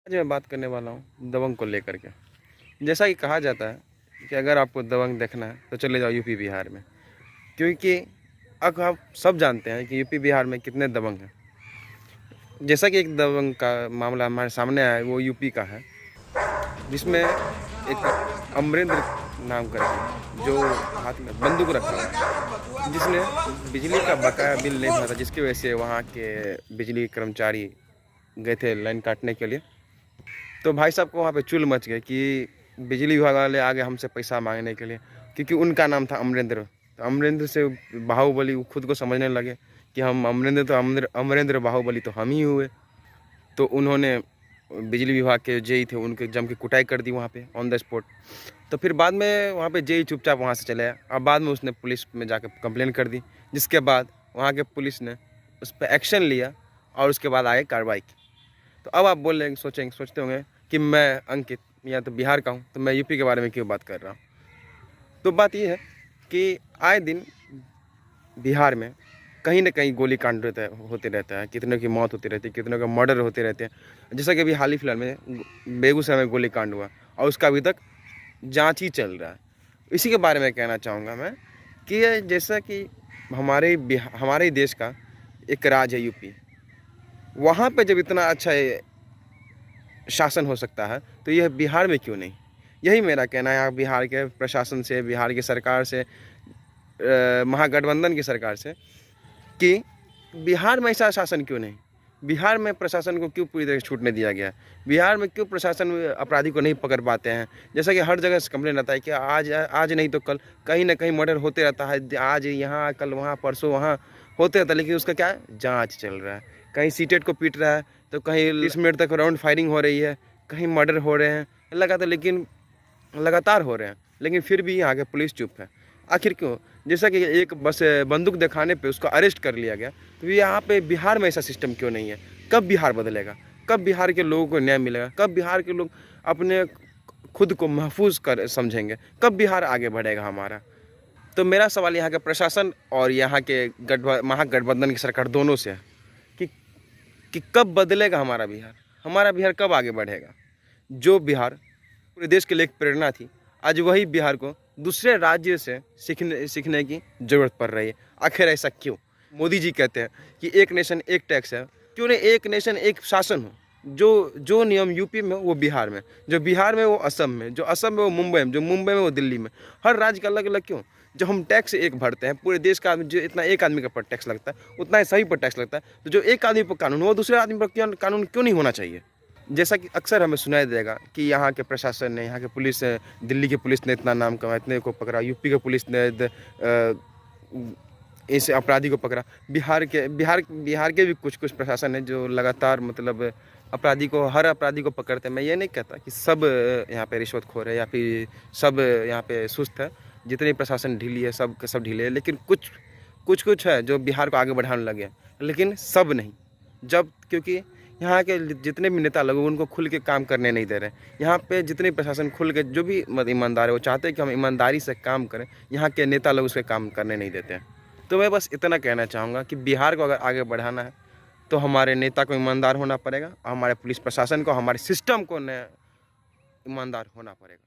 आज मैं बात करने वाला हूँ दबंग को लेकर के। जैसा कि कहा जाता है कि अगर आपको दबंग देखना है तो चले जाओ यूपी बिहार में, क्योंकि अब आप सब जानते हैं कि यूपी बिहार में कितने दबंग हैं। जैसा कि एक दबंग का मामला हमारे सामने आया है, वो यूपी का है, जिसमें एक अमरेंद्र नाम करके जो हाथ में बंदूक रखा हुआ है, जिसने बिजली का बकाया बिल नहीं भरा था, जिसकी वजह से वहाँ के बिजली कर्मचारी गए थे लाइन काटने के लिए। तो भाई साहब को वहाँ पे चुल मच गए कि बिजली विभाग वाले आ गए हमसे पैसा मांगने के लिए, क्योंकि उनका नाम था अमरेंद्र। तो अमरेंद्र से बाहुबली वो खुद को समझने लगे कि हम अमरेंद्र, तो अमरेंद्र बाहुबली तो हम ही हुए। तो उन्होंने बिजली विभाग के जेई थे उनके जम के कुटाई कर दी वहाँ पे ऑन द स्पॉट। तो फिर बाद में वहाँ पे जेई चुपचाप वहाँ से चले आया। अब बाद में उसने पुलिस में जाकर कंप्लेन कर दी, जिसके बाद वहाँ के पुलिस ने उस पर एक्शन लिया और उसके बाद आगे कार्रवाई की। तो अब आप बोल रहे हैं, सोचते होंगे कि मैं अंकित या तो बिहार का हूँ, तो मैं यूपी के बारे में क्यों बात कर रहा हूँ। तो बात ये है कि आए दिन बिहार में कहीं ना कहीं गोली कांड होते रहता है, कितनों की मौत होती रहती है, कितनों के मर्डर होते रहते हैं। जैसा कि अभी हाल ही फिलहाल में बेगूसराय में गोली कांड हुआ और उसका अभी तक जांच ही चल रहा है। इसी के बारे में कहना चाहूँगा मैं कि जैसा कि हमारे देश का एक राज्य है यूपी, वहाँ पे जब इतना अच्छा शासन हो सकता है तो यह बिहार में क्यों नहीं। यही मेरा कहना है बिहार के प्रशासन से, बिहार की सरकार से, महागठबंधन की सरकार से, कि बिहार में ऐसा शासन क्यों नहीं। बिहार में प्रशासन को क्यों पूरी तरह छूटने दिया गया है। बिहार में क्यों प्रशासन अपराधी को नहीं पकड़ पाते हैं। जैसा कि हर जगह से कंप्लेन आता है कि आज नहीं तो कल कहीं ना कहीं मर्डर होते रहता है, आज यहाँ कल वहाँ परसों वहाँ होते रहता है, लेकिन उसका क्या है, जाँच चल रहा है। कहीं सीटेट को पीट रहा है तो कहीं 30 मिनट तक राउंड फायरिंग हो रही है, कहीं मर्डर हो रहे हैं लगातार हो रहे हैं, लेकिन फिर भी यहाँ के पुलिस चुप है। आखिर क्यों। जैसा कि एक बस बंदूक दिखाने पे उसको अरेस्ट कर लिया गया, तो यहाँ पे बिहार में ऐसा सिस्टम क्यों नहीं है। कब बिहार बदलेगा, कब बिहार के लोगों को न्याय मिलेगा, कब बिहार के लोग अपने खुद को महफूज कर समझेंगे, कब बिहार आगे बढ़ेगा हमारा। तो मेरा सवाल यहाँ के प्रशासन और यहाँ के महागठबंधन की सरकार दोनों से है कि कब बदलेगा हमारा बिहार कब आगे बढ़ेगा। जो बिहार पूरे देश के लिए एक प्रेरणा थी, आज वही बिहार को दूसरे राज्य से सीखने की ज़रूरत पड़ रही है। आखिर ऐसा क्यों। मोदी जी कहते हैं कि एक नेशन एक टैक्स है, क्यों नहीं एक नेशन एक शासन हो। जो नियम यूपी में वो बिहार में, जो बिहार में वो असम में, जो असम में वो मुंबई में, जो मुंबई में वो दिल्ली में। हर राज्य का अलग अलग क्यों। जब हम टैक्स एक भरते हैं, पूरे देश का आदमी जो इतना एक आदमी का पर टैक्स लगता है उतना ही सभी पर टैक्स लगता है, तो जो एक आदमी पर कानून हो वो दूसरे आदमी पर कानून क्यों नहीं होना चाहिए। जैसा कि अक्सर हमें सुनाई देगा कि यहाँ के प्रशासन ने, यहाँ के पुलिस, दिल्ली की पुलिस ने इतना नाम कमाया, इतने को पकड़ा, यूपी के पुलिस ने इस अपराधी को पकड़ा। बिहार के भी कुछ प्रशासन है जो लगातार मतलब हर अपराधी को पकड़ते हैं। मैं ये नहीं कहता कि सब यहाँ पे रिश्वतखोर है या फिर सब यहाँ पे सुस्त है। जितनी प्रशासन ढीली है सब ढीले है, लेकिन कुछ है जो बिहार को आगे बढ़ाने लगे, लेकिन सब नहीं। क्योंकि यहाँ के जितने भी नेता लोग उनको खुल के काम करने नहीं दे रहे। यहाँ पे जितने प्रशासन खुल के जो भी ईमानदार है वो चाहते हैं कि हम ईमानदारी से काम करें, यहाँ के नेता लोग उसके काम करने नहीं देते हैं। तो मैं बस इतना कहना चाहूँगा कि बिहार को अगर आगे बढ़ाना है तो हमारे नेता को ईमानदार होना पड़ेगा, हमारे पुलिस प्रशासन को, हमारे सिस्टम को ईमानदार होना पड़ेगा।